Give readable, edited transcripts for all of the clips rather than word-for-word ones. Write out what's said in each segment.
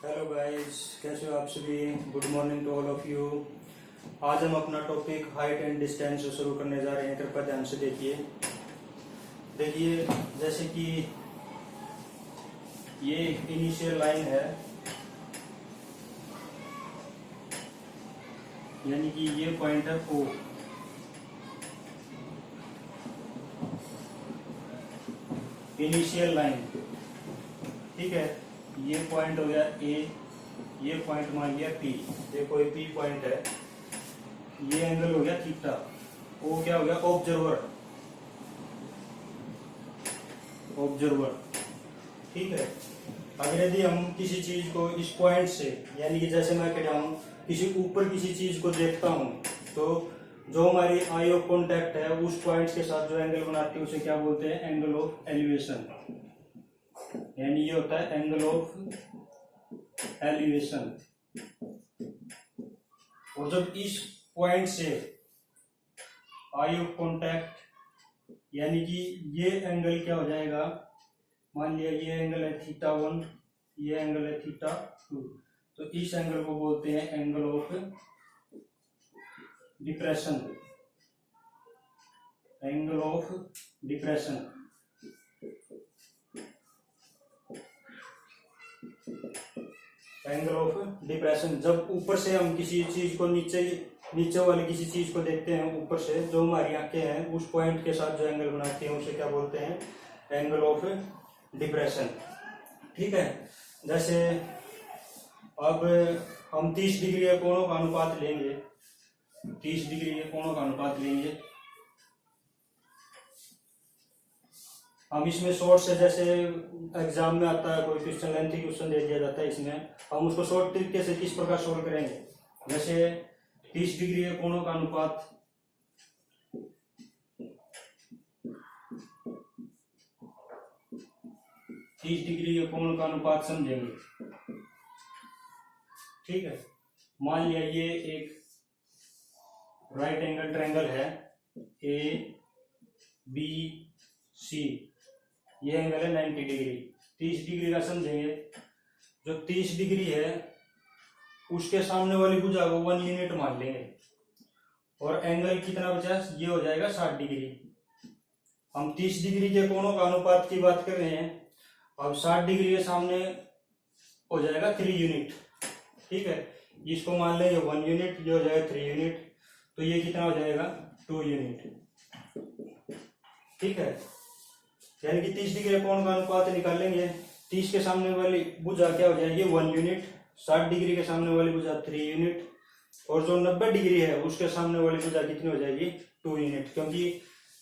Hello guys, कैसे हो आप सभी। Good morning to all of you. आज हम अपना टॉपिक हाइट एंड डिस्टेंस शुरू करने जा रहे हैं। कृपया ध्यान से देखिए जैसे कि ये इनिशियल लाइन है, यानी कि ये पॉइंट है O। इनिशियल लाइन, ठीक है। ये पॉइंट हो गया A, ये पॉइंट मान लिया P। ये कोई P पॉइंट है, ये एंगल हो गया थीटा। O क्या हो गया? ऑब्जर्वर, ठीक है। अगर यदि हम किसी चीज को इस पॉइंट से, यानी कि जैसे मैं कह रहा हूं किसी ऊपर किसी चीज को देखता हूं, तो जो हमारी आई ऑफ कॉन्टैक्ट है उस पॉइंट के साथ जो एंगल बनाती है उसे क्या बोलते हैं? Angle of elevation. यानी ये होता है एंगल ऑफ एलिवेशन। और जब इस पॉइंट से आई ऑफ कॉन्टैक्ट, यानी कि ये एंगल क्या हो जाएगा? मान लिया ये एंगल है थीटा 1, ये एंगल है थीटा 2, तो इस एंगल को बोलते हैं angle of depression. Angle of depression, angle of depression. जब ऊपर से हम किसी चीज को नीचे वाली किसी चीज को देखते हैं ऊपर से, जो हमारी आंखें हैं उस पॉइंट के साथ जो एंगल बनाती हैं उसे क्या बोलते हैं? एंगल ऑफ डिप्रेशन, ठीक है। जैसे अब हम 30 डिग्री के कोणों का अनुपात लेंगे, 30 डिग्री के कोणों का अनुपात लेंगे। हम इसमें शॉर्ट से, जैसे एग्जाम में आता है कोई क्वेश्चन, लेंथी क्वेश्चन दे दिया जाता है, इसमें हम उसको शॉर्ट तरीके से किस प्रकार सोल्व करेंगे। जैसे 30 डिग्री के कोणों का अनुपात, समझेंगे, ठीक है। मान लिया ये एक राइट एंगल ट्रायंगल है ABC, ये एंगल है 90 डिग्री। 30 डिग्री का समझेंगे। जो 30 डिग्री है उसके सामने वाली भुजा को 1 यूनिट मान लेंगे, और एंगल कितना बचा? ये हो जाएगा 60 डिग्री। हम 30 डिग्री के कोणों का अनुपात की बात कर रहे हैं। अब 60 डिग्री के सामने हो जाएगा 3 यूनिट, ठीक है। इसको मान लेंगे 1 यूनिट, ये हो जाएगा 3 यूनिट, तो ये कितना हो जाएगा? 2 यूनिट, ठीक है। यानी कि 30 डिग्री कोण का अनुपात निकालेंगे। 30 के सामने वाली भुजा क्या हो जाएगी? 1 यूनिट। 60 डिग्री के सामने वाली भुजा 3 यूनिट, और जो 90 डिग्री है उसके सामने वाली भुजा कितनी हो जाएगी? 2 यूनिट, क्योंकि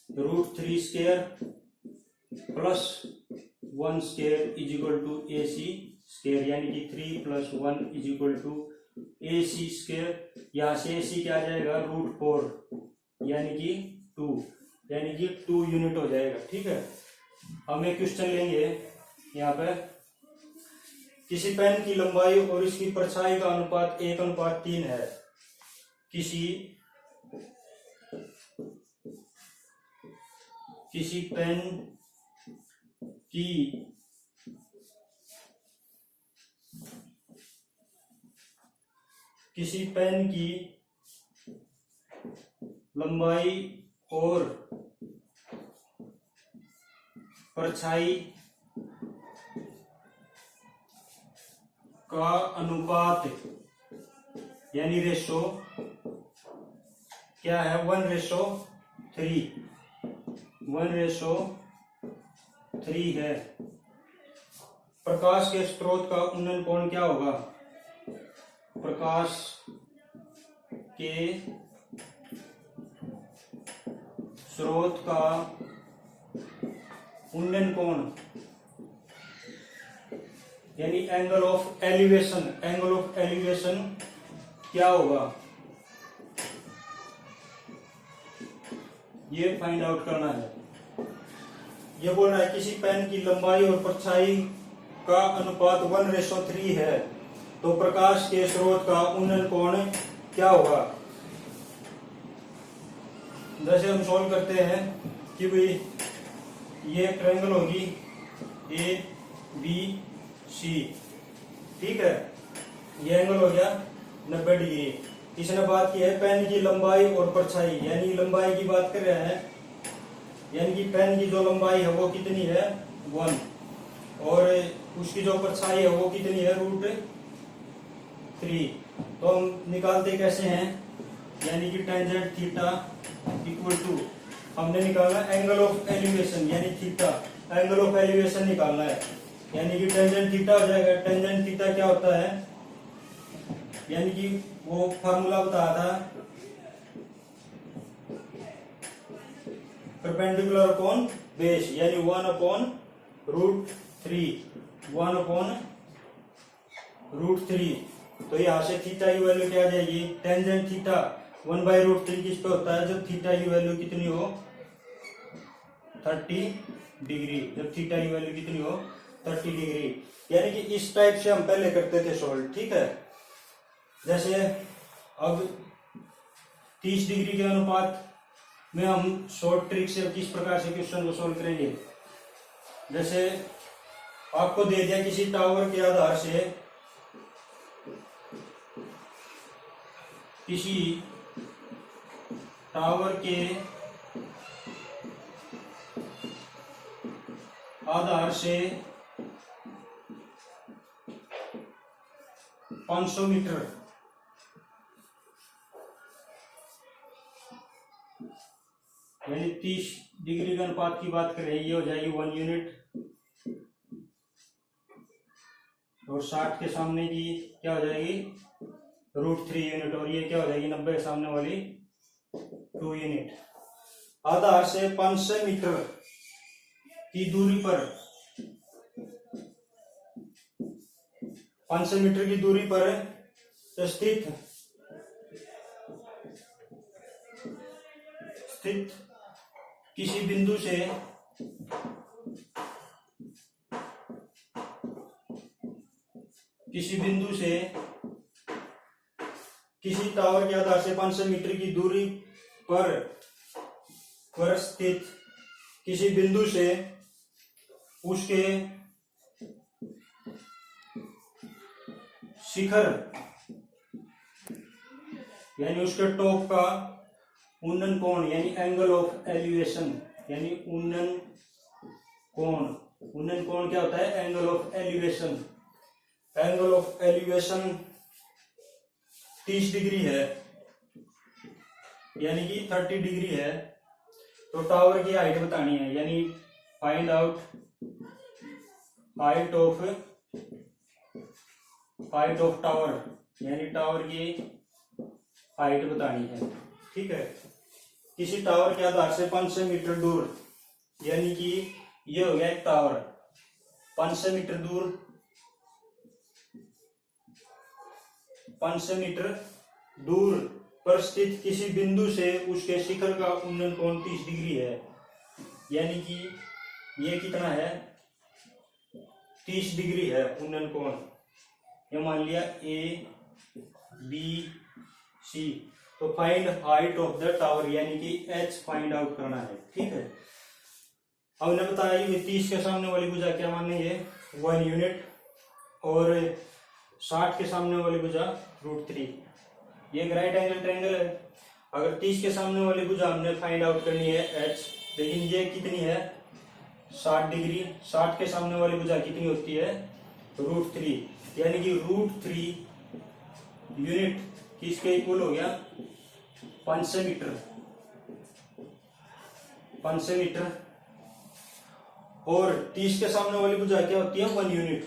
√3 square plus 1 square is equal to AC square, यानी कि 3 + 1 is equal to AC square. यहाँ से AC क्या आ जाएगा? √4, यानी कि 2, यानी कि 2 यूनिट हो जाएगा, ठीक है। हम एक क्वेश्चन लेंगे यहाँ पे। किसी पेन की लंबाई और इसकी परछाई का अनुपात 1:3 है। किसी पेन की लंबाई और परछाई का अनुपात, यानी रेशो क्या है? 1:3, 1:3 है। प्रकाश के स्रोत का उन्नयन कोण क्या होगा? प्रकाश के स्रोत का उन्नयन कोण, यानी angle of elevation, angle of elevation क्या होगा? ये फाइंड आउट करना है। ये बोल रहा है किसी पेन की लंबाई और परछाई का अनुपात 1:3 है, तो प्रकाश के स्रोत का उन्नयन कोण क्या होगा? जैसे हम सॉल्व करते हैं कि भाई ये ट्रायंगल होगी ABC, ठीक है, ये एंगल हो गया 90 डिग्री। इसने बात की है पेन की लंबाई और परछाई, यानी लंबाई की बात कर रहे हैं, यानी कि पेन की जो लंबाई है वो कितनी है 1, और उसकी जो परछाई है वो कितनी है √3। तो हम निकालते कैसे हैं, यानी कि टेंजेंट थीटा इक्वल टू, हमने निकालना एंगल ऑफ एलिवेशन यानी थीटा, एंगल ऑफ एलिवेशन निकालना है, यानी कि टेंजेंट थीटा हो जाएगा। टेंजेंट थीटा क्या होता है, यानी कि वो फार्मूला बताया था परपेंडिकुलर अपॉन बेस, यानी 1/√3, 1/√3। तो यहाँ से थीटा की वैल्यू क्या आ जाएगी, टेंजेंट थीटा 1/√3 किस पे होता है, जब थीटा की वैल्यू कितनी हो 30 डिग्री, जब थीटा की वैल्यू कितनी हो 30 डिग्री। यानी कि इस टाइप से हम पहले करते थे सोल्व, ठीक है। जैसे अब 30 डिग्री के अनुपात में हम शॉर्ट ट्रिक से किस प्रकार से क्वेश्चन को सोल्व करेंगे। जैसे आपको दे दिया किसी टावर के आधार से किसी टावर के आधार से 500 मीटर यानी 30 डिग्री के अनुपात की बात करें, ये हो जाएगी 1 यूनिट, और 60 के सामने की क्या हो जाएगी √3 यूनिट, और ये क्या हो जाएगी 90 के सामने वाली 2 यूनिट। आधार से 500 मीटर की दूरी पर, 500 मीटर की दूरी पर स्थित किसी बिंदु से किसी टावर के आधार से 500 मीटर की दूरी पर स्थित किसी बिंदु से उसके शिखर यानी उसके टॉप का उन्नन कोण यानी एंगल ऑफ एलिवेशन, यानी उन्नन कोण क्या होता है, angle of elevation. Angle of elevation 30 degree है, यानी कि 30 डिग्री है। तो टावर की हाइट बतानी है, यानी find out height of tower, यानी टावर की हाइट बतानी है, ठीक है। किसी टावर के आधार से 500 मीटर दूर, यानी कि ये हो गया एक टावर, 500 मीटर दूर, 500 मीटर दूर पर स्थित किसी बिंदु से उसके शिखर का उन्नन कोण 30 डिग्री है, यानी कि ये कितना है 30 डिग्री है उन्नन कोण। ये मान लिया ABC। तो find height of the tower, यानी कि H फाइंड आउट करना है, ठीक है। अब ने बताया कि 30 के सामने वाली भुजा क्या मानेंगे 1 यूनिट, और 60 के सामने वाली भुजा √3। ये एक राइट एंगल ट्रायंगल है। अगर 30 के सामने वाली भुजा हमने फाइंड आउट करनी है H, लेकिन ये कितनी है 60 डिग्री, 60 के सामने वाली भुजा कितनी होती है √3, यानी कि √3 यूनिट किसके इक्वल हो गया 500 मीटर, 500 मीटर। और 30 के सामने वाली भुजा क्या होती है 1 यूनिट,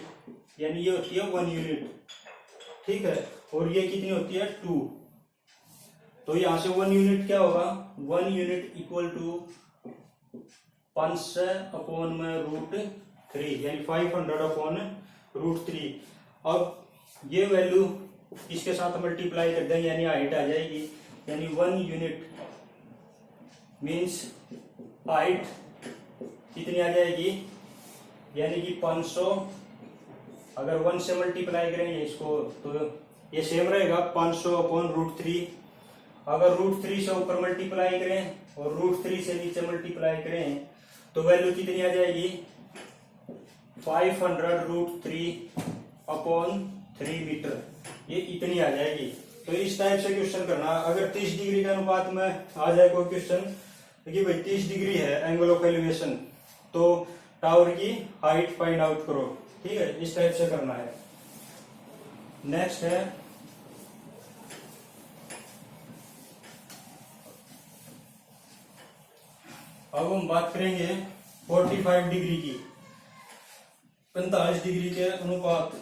यानी ये होती है 1 यूनिट, ठीक है। और ये कितनी होती है 2। तो यहां से 1 यूनिट क्या होगा, 1 यूनिट इक्वल टू 500/√3, यानी 500/√3। अब ये वैल्यू इसके साथ मल्टीप्लाई कर देंगे, यानी हाइट आ जाएगी, यानी 1 यूनिट मीन्स हाइट कितनी आ जाएगी, यानी कि 500। अगर 1 से मल्टीप्लाई करेंगे इसको तो ये सेम रहेगा 500/√3। अगर √3 से ऊपर मल्टीप्लाई करें और √3 से नीचे मल्टीप्लाई करें तो वैल्यू कितनी आ जाएगी 500√3 अपॉन 3 मीटर, ये इतनी आ जाएगी। तो इस टाइप से क्वेश्चन करना। अगर 30 डिग्री के अनुपात में आ जाए कोई क्वेश्चन कि भाई 30 डिग्री है एंगल ऑफ एलिवेशन, तो टावर की हाइट फाइंड आउट करो। ठीक है, इस टाइप से करना है। नेक्स्ट है अब हम बात करेंगे 45 डिग्री की। 45 डिग्री के अनुपात,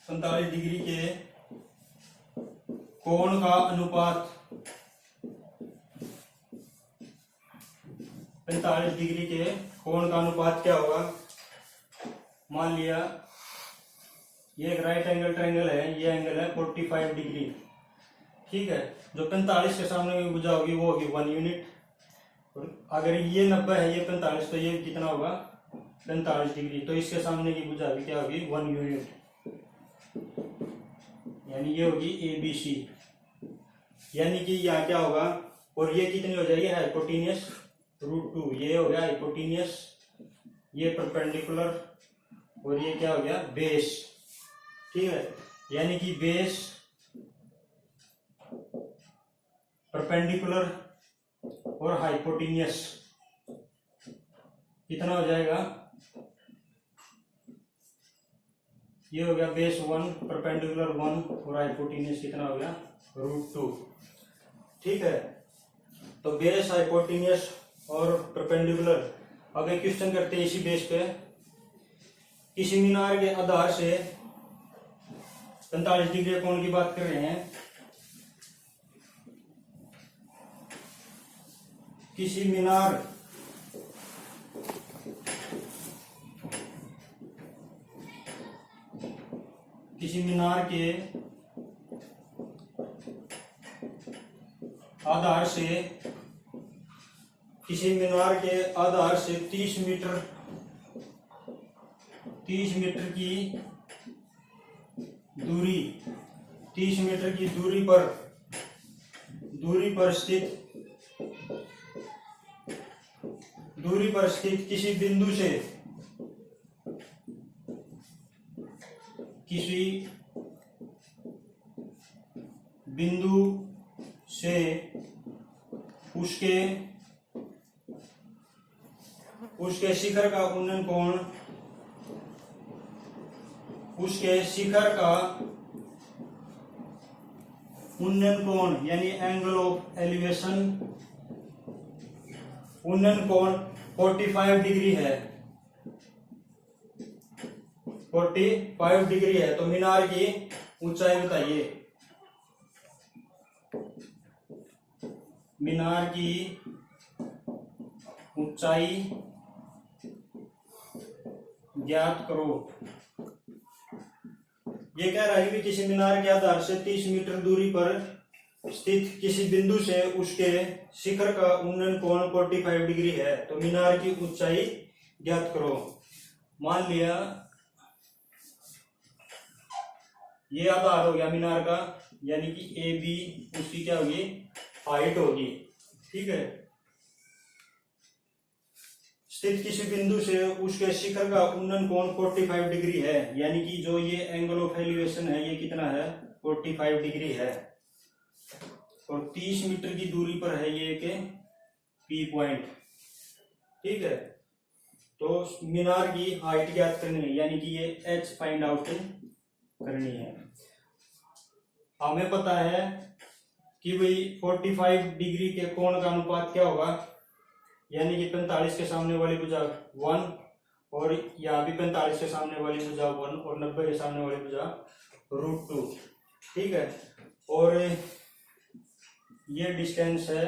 45 डिग्री के कोण का अनुपात, 45 डिग्री के कोण का अनुपात क्या होगा? मान लिया ये एक राइट एंगल ट्रायंगल है, ये एंगल है 45 डिग्री। ठीक है, जो 45 के सामने में भुजा होगी वो होगी 1 यूनिट। और अगर ये 90 है, ये 45, तो ये कितना होगा? 45 डिग्री। तो इसके सामने की भुजा भी क्या होगी? 1 यूनिट, यानी ये होगी ABC। यानी कि यहाँ क्या होगा? और ये कितनी हो जाएगी? हाइपोटेनियस √2। ये हो गया हाइपोटेनियस, ये परपेंडिकुलर, और ये क्या हो गया? बेस। ठीक है, यानी कि बेस, परपेंडिकुलर और हाइपोटेनियस कितना हो जाएगा? ये हो गया बेस 1, परपेंडिकुलर 1 और हाइपोटेनियस कितना हो गया? √2। ठीक है, तो बेस, हाइपोटेनियस और परपेंडिकुलर। अब एक क्वेश्चन करते हैं इसी बेस पे। किसी मीनार के आधार से 45 डिग्री कोण की बात कर रहे हैं। किसी मीनार के आधार से, किसी मीनार के आधार से 30 मीटर की दूरी, 30 मीटर की दूरी पर स्थित किसी बिंदु से उसके शिखर का उन्नयन कोण, यानी एंगल ऑफ एलिवेशन, उन्नयन कोण 45 डिग्री है। 45 डिग्री है। तो मीनार की ऊंचाई बताइए। मीनार की ऊंचाई ज्ञात करो। ये कह रहा है कि किसी मीनार के आधार से 30 मीटर दूरी पर स्थित किसी बिंदु से उसके शिखर का उन्नयन कोण 45 डिग्री है, तो मीनार की ऊंचाई ज्ञात करो। मान लिया ये आधार हो गया मीनार का, यानी कि AB उसकी क्या होगी? हाइट होगी। ठीक है, स्थित किसी बिंदु से उसके शिखर का उन्नयन कोण 45 डिग्री है, यानी कि जो ये एंगल ऑफ एलिवेशन है ये कितना है? 45 डिग्री है। और 30 मीटर की दूरी पर है ये के P पॉइंट। ठीक है, तो मीनार की हाइट ज्ञात करनी है, यानी कि ये H फाइंड आउट करनी है। हमें पता है कि भाई 45 डिग्री के कोण का अनुपात क्या होगा? यानी कि 45 के सामने वाली भुजा 1, और यहाँ भी 45 के सामने वाली भुजा 1, और 90 के सामने वाली भुजा √2। ठीक है, और ये डिस्टेंस है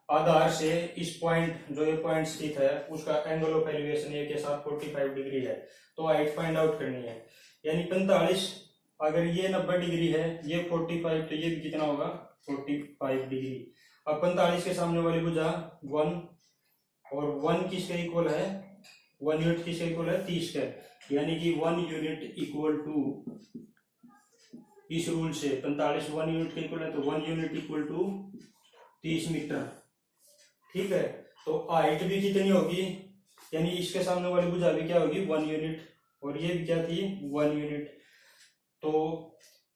आधार से इस पॉइंट, जो ये पॉइंट स्थित है उसका एंगल ऑफ एलिवेशन ये के साथ 45 डिग्री है। तो हाइट फाइंड आउट करनी है, यानी 45, अगर ये 90 डिग्री है, ये 45, तो ये भी कितना होगा? 45 डिग्री। अब 45 के सामने वाली भुजा 1, और 1 किसके इक्वल है? 1 यूनिट किसके इक्वल है? 30 के, यानी कि 1 यूनिट इक्वल टू, इस रूल से 45 1 यूनिट के इक्वल है, तो 1 यूनिट इक्वल टू 30 मीटर। ठीक है, तो हाइट भी कितनी होगी? यानी इसके सामने वाली भुजा भी क्या होगी? 1 यूनिट, और ये भी क्या थी 1 यूनिट। तो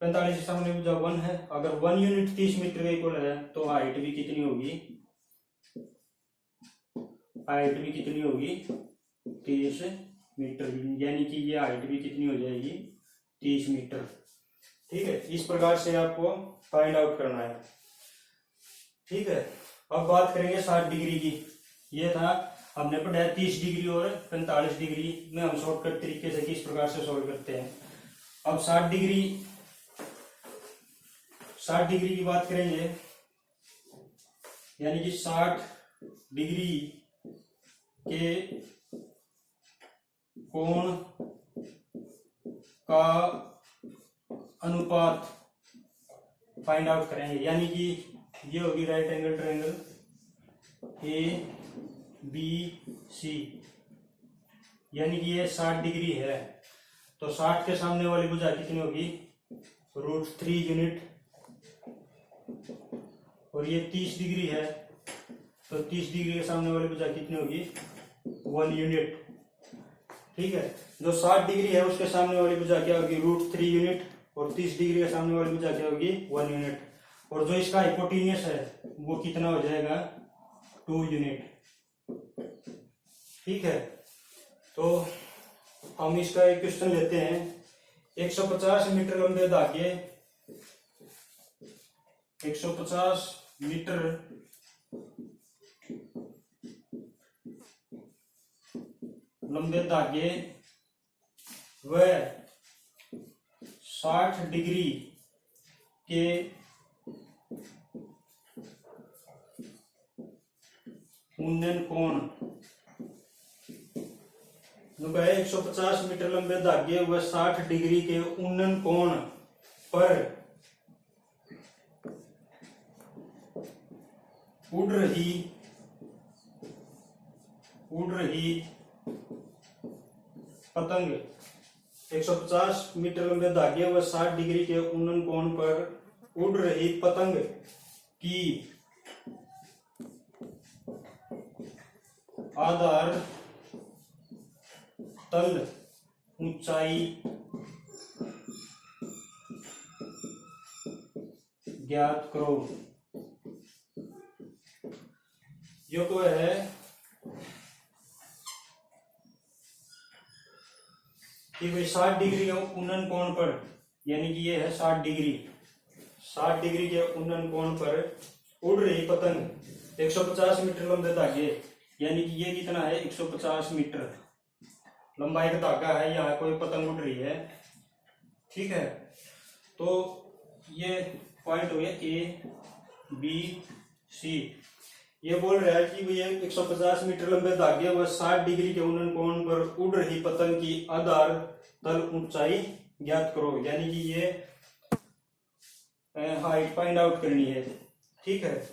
45 के सामने भुजा 1 है, अगर 1 यूनिट 30 मीटर के इक्वल है तो हाइट भी कितनी होगी, हाइट भी कितनी होगी 30 मीटर, यानी कि ये हाइट भी कितनी हो जाएगी 30 मीटर। ठीक है, इस प्रकार से आपको फाइंड आउट करना है। ठीक है, अब बात करेंगे 60 डिग्री की। ये था हमने पढ़ा है 30 डिग्री और 45 डिग्री में हम शॉर्टकट तरीके से किस प्रकार से सॉल्व करते हैं। अब 60 डिग्री की बात करेंगे, यानी कि 60 डिग्री के कोण का अनुपात फाइंड आउट करेंगे, यानी कि ये होगी right angle triangle A B C, यानी कि ये 60 डिग्री है तो 60 के सामने वाली भुजा कितनी होगी √3 यूनिट, और ये 30 डिग्री है तो 30 डिग्री के सामने वाली भुजा कितनी होगी 1 यूनिट। ठीक है, जो 60 डिग्री है उसके सामने वाली भुजा क्या होगी √3 यूनिट, और 30 डिग्री के सामने वाली भुजा क्या होगी 1 यूनिट, और जो इसका हाइपोटेन्यूस है वो कितना हो जाएगा 2 यूनिट। ठीक है, तो हम इसका एक क्वेश्चन लेते हैं। 150 मीटर लंबे धागे, 150 मीटर लंबे धागे व 60 डिग्री के उन्नयन कोण, 150 मीटर लंबे धागे व 60 डिग्री के उन्नयन कोण पर उड़ रही पतंग, 150 मीटर लंबे धागे व 60 डिग्री के उन्नयन कोण पर उड़ रही पतंग की आधार तल ऊंचाई ज्ञात करो। यो तो है कि भाई 60 डिग्री के उन्नयन कोण पर, यानी कि ये है 60 डिग्री, 60 डिग्री के उन्नयन कोण पर उड़ रही पतंग 150 मीटर लंबे धागे, यानी कि ये कितना है 150 मीटर लंबाई का धागा है, यहाँ कोई पतंग उड़ रही है। ठीक है, तो ये पॉइंट हो गया ए बी सी। ये बोल रहा है कि भैया 150 मीटर लंबे धागे व 60 डिग्री के उन्नयन कोण पर उड़ रही पतंग की आधार तल ऊंचाई ज्ञात करो, यानी कि ये हाइट फाइंड आउट करनी है। ठीक है,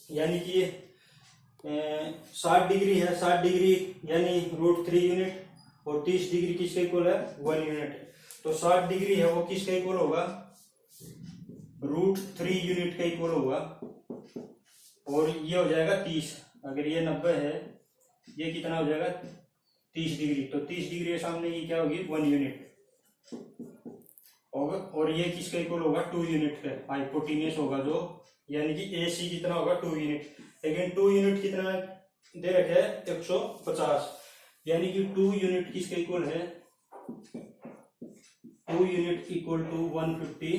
यानी कि 60 डिग्री है, 60 डिग्री यानी √3 यूनिट, और 30 डिग्री किसके इक्वल है 1 यूनिट। तो 60 डिग्री है वो किसके इक्वल होगा √3 यूनिट का इक्वल होगा, और ये हो जाएगा 30। अगर ये 90 है, ये कितना हो जाएगा 30 डिग्री, तो 30 डिग्री के सामने ये क्या होगी 1 यूनिट होगा, और ये किसके इक्वल होगा 2 यूनिट का हाइपोटेन्यूस होगा जो, यानी कि ए सी कितना होगा 2 यूनिट। लेकिन 2 यूनिट कितना दे रखे है 150, यानी कि 2 यूनिट किसके इक्वल है 2 यूनिट इक्वल टू 150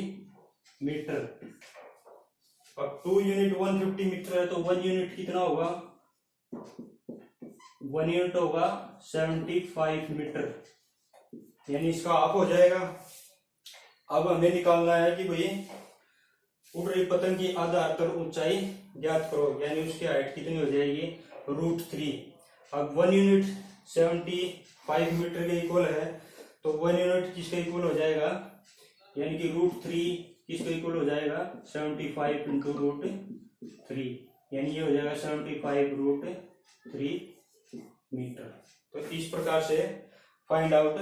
मीटर। अब 2 यूनिट 150 मीटर है तो 1 यूनिट कितना होगा 1 यूनिट होगा 75 मीटर, यानी इसका हाफ हो जाएगा। अब हमें निकालना है कि भाई उड़ रही पतंग की आधार तल ऊंचाई ज्ञात करो, यानी उसकी हाइट कितनी हो जाएगी √3। अब 1 यूनिट 75 मीटर के इक्वल है, तो 1 यूनिट किसके इक्वल हो जाएगा, यानी कि √3 किसके इक्वल हो जाएगा 75 इंटू √3, यानी ये हो जाएगा 75 √3 मीटर। तो इस प्रकार से फाइंड आउट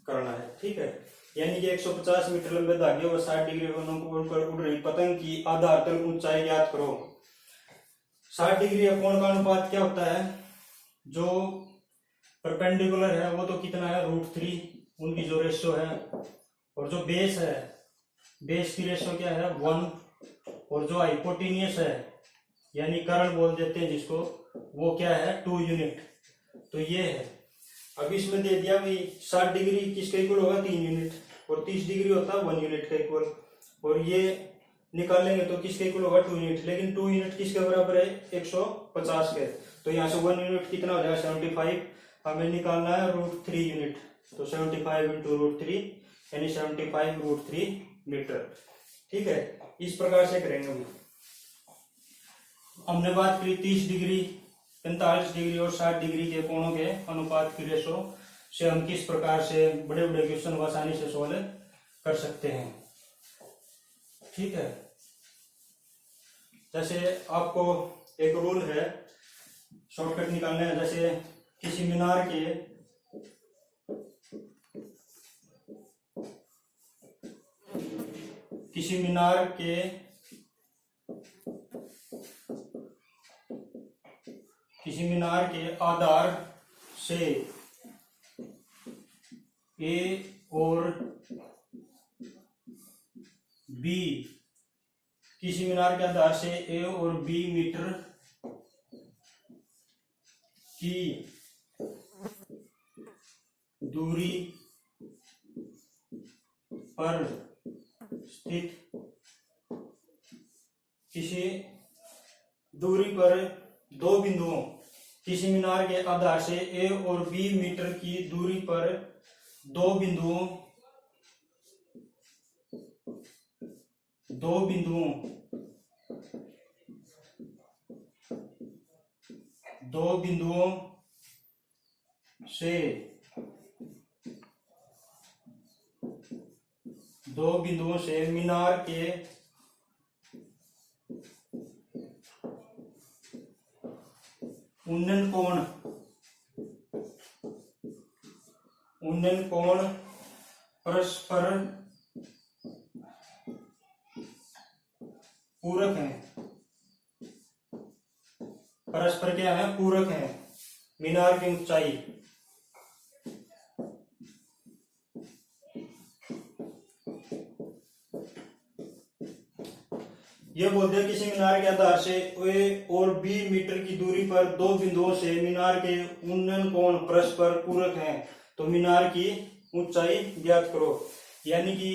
करना है। ठीक है, यानी कि 150 मीटर लंबे धागे व 60 डिग्री कोण पर उड़ रही पतंग की आधार तल ऊंचाई ज्ञात करो। 60 डिग्री कोण का अनुपात क्या होता है, जो परपेंडिकुलर है वो तो कितना है √3, उनकी जो रेशो है, और जो बेस है, बेस की रेशो क्या है 1, और जो हाइपोटेनियस है यानी कर्ण बोल देते हैं जिसको, वो क्या है 2 यूनिट। तो ये है। अब इसमें दे दिया भाई 60 डिग्री किसके इक्वल होगा 3 यूनिट, और 30 डिग्री होता है 1 यूनिट का इक्वल, और ये निकालेंगे तो किसके इक्वल होगा 2 यूनिट, लेकिन 2 यूनिट किसके बराबर है 150 के। तो यहाँ से 1 यूनिट कितना हो जाएगा 75, हमें निकालना है √3 यूनिट। तो 75 इंटू √3 यानी 75 √3 मीटर। ठीक है, इस प्रकार से करेंगे। अभी हमने बात करी 30 डिग्री, 45 डिग्री और 60 डिग्री के कोणों के अनुपात की रेशो से हम किस प्रकार से बड़े बड़े क्वेश्चन आसानी से सॉल्व कर सकते हैं। ठीक है, जैसे आपको एक रूल है शॉर्टकट निकालना है। जैसे किसी मीनार के आधार से ए और बी, किसी मीनार के आधार से ए और बी मीटर की दूरी पर स्थित, किसी दूरी पर दो बिंदुओं, किसी मीनार के आधार से ए और बी मीटर की दूरी पर दो बिंदुओं से मीनार के उन्नयन कोण परस्पर पूरक हैं। परस्पर क्या है पूरक है। मीनार की ऊंचाई, ये बोलते हैं किसी मीनार के आधार से ए और बी मीटर की दूरी पर दो बिंदुओं से मीनार के उन्नयन कोण परस्पर पूरक हैं, तो मीनार की ऊंचाई ज्ञात करो। यानी कि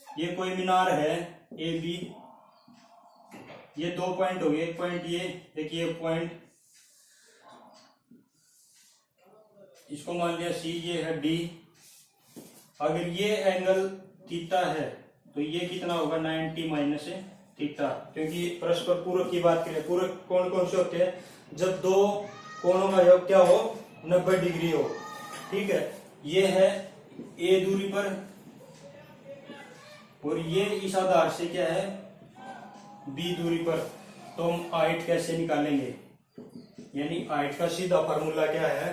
ये कोई मीनार है ए बी, ये 2 पॉइंट हो गए, एक पॉइंट ये देखिए पॉइंट, इसको मान लिया सी, ये है डी। अगर ये एंगल थीटा है तो ये कितना होगा 90 माइनस थीटा, क्योंकि परस्पर पूरक की बात करें। पूरक कौन कौन से होते हैं, जब दो कोणों का योग क्या हो 90 डिग्री हो। ठीक है, ये है ए दूरी पर और ये इस आधार से क्या है बी दूरी पर। तो हम हाइट कैसे निकालेंगे, यानी हाइट का सीधा फॉर्मूला क्या है,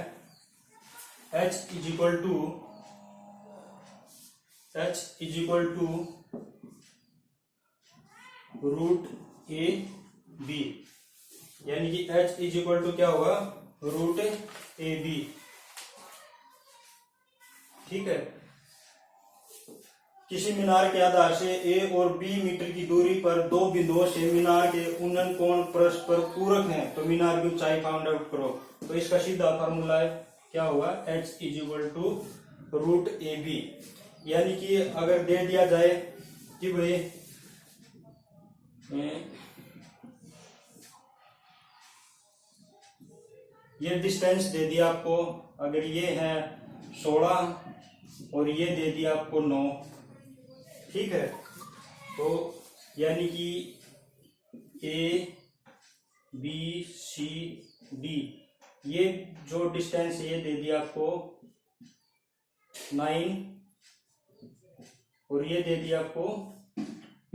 h is equal to root A B, यानी कि h इज इक्वल टू क्या होगा रूट ए बी। ठीक है, किसी मीनार के आधार से ए और बी मीटर की दूरी पर दो बिंदुओं से मीनार के उन्नयन कोण परस्पर पूरक हैं, तो मीनार की ऊंचाई फाइंड आउट करो। तो इसका सीधा फार्मूला क्या होगा h is equal to root A B. यानी कि अगर दे दिया जाए कि भाई ये डिस्टेंस दे दिया आपको, अगर ये है 16 और ये दे दिया आपको 9, ठीक है, तो यानी कि ए बी सी डी, ये जो डिस्टेंस ये दे दिया आपको 9 और ये दे दिया आपको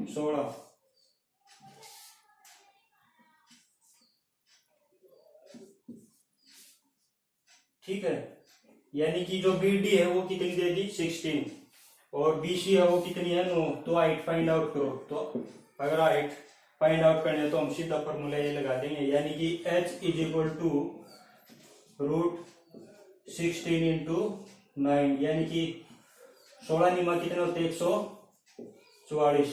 16। ठीक है, यानी कि जो बी डी है वो कितनी दे दी 16 और बी सी है वो कितनी है 9। तो हाइट फाइंड आउट करो। तो अगर हाइट फाइंड आउट करने तो हम सीधा फॉर्मूला ये लगा देंगे, यानी कि h is equal to root 16 into 9 यानी कि 16 निमा कितने होते हैं 144।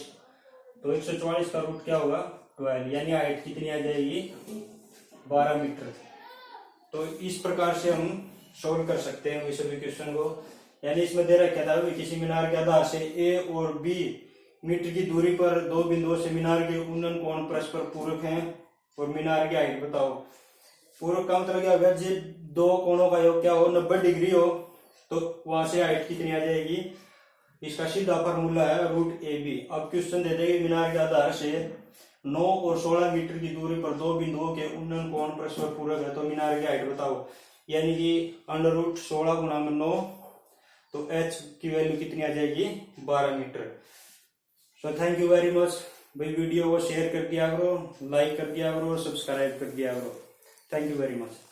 तो 144 का रूट क्या होगा 12 यानी हाइट कितनी आ जाएगी 12 मीटर। तो इस प्रकार से हम सॉल्व कर सकते हैं इस क्वेश्चन को। यानी इसमें दे रखा था किसी मीनार के आधार से ए और बी मीटर की दूरी पर दो बिंदुओं से मीनार के उन्नयन कोण परस्पर पूरक हैं और मीनार की हाइट बताओ। पूरक का मतलब क्या होगा जब दो कोणों का योग क्या हो 90 डिग्री हो तो वहां से हाइट कितनी आ जाएगी। इसका सीधा फॉर्मूला है रूट ए बी। अब क्वेश्चन दे देंगे मीनार के आधार से 9 और 16 मीटर की दूरी पर दो बिंदुओं के उन्नयन कोण परस्पर पूरक है तो मीनार की हाइट बताओ। यानी कि अंडर रूट 16 गुना में 9 तो h की वैल्यू कितनी आ जाएगी 12 मीटर। So thank you very much भाई। वीडियो को शेयर कर दिया करो, लाइक कर दिया करो और सब्सक्राइब कर दिया करो। Thank you very much.